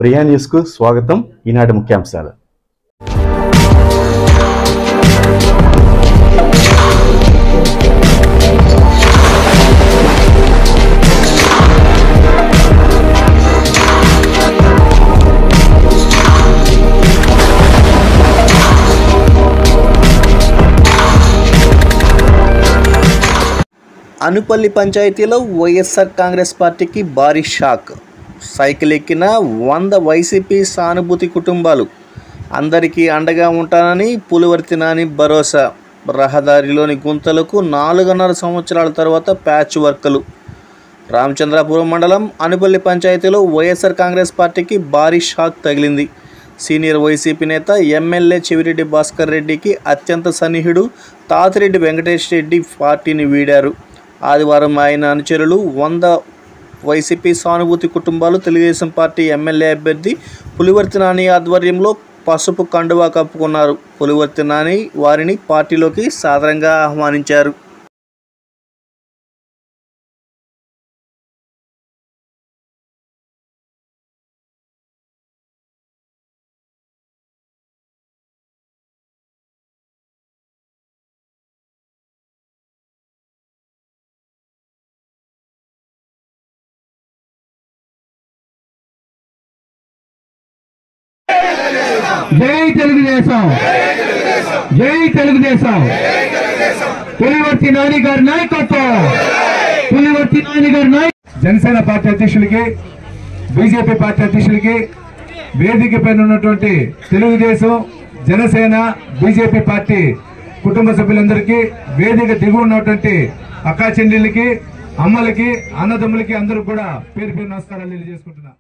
ప్రియా న్యూస్కు స్వాగతం. ఈనాటి ముఖ్యాంశాలు. అనుపల్లి పంచాయతీలో వైఎస్ఆర్ కాంగ్రెస్ పార్టీకి భారీ షాక్. సైకిల్ ఎక్కిన 100 వైసీపీ సానుభూతి కుటుంబాలు. అందరికీ అండగా ఉంటానని పులివర్తి నాని భరోసా. రహదారిలోని గుంతలకు 4.5 సంవత్సరాల తర్వాత ప్యాచ్ వర్క్లు. రామచంద్రాపురం మండలం అనుపల్లి పంచాయతీలో వైఎస్ఆర్ కాంగ్రెస్ పార్టీకి భారీ షాక్ తగిలింది. సీనియర్ వైసీపీ నేత ఎమ్మెల్యే చెవిరెడ్డి భాస్కర్ రెడ్డికి అత్యంత సన్నిహితుడు తాతిరెడ్డి వెంకటేష్ రెడ్డి పార్టీని వీడారు. ఆదివారం ఆయన అనుచరులు 100 వైసీపీ సానుభూతి కుటుంబాలు తెలుగుదేశం పార్టీ ఎమ్మెల్యే అభ్యర్థి పులివర్తి నాని ఆధ్వర్యంలో పసుపు కండువా కప్పుకున్నారు. పులివర్తి నాని వారిని పార్టీలోకి సాదరంగా ఆహ్వానించారు. జై తెలుగుదేశం, జై తెలుగుదేశం. పులివర్తి నాని గారి నాయకత్వం, పులివర్తి నాని గారి జనసేన పార్టీ అధ్యక్షులకి, బీజేపీ పార్టీ అధ్యక్షులకి, వేదిక పైన ఉన్నటువంటి తెలుగుదేశం, జనసేన, బీజేపీ పార్టీ కుటుంబ సభ్యులందరికీ, వేదిక దిగువ ఉన్నటువంటి అక్కా చెల్లెళ్ళకి, అమ్మలకి, అన్నదమ్ములకి అందరూ కూడా పేరు పేరు నమస్కారాలు తెలియజేసుకుంటున్నా.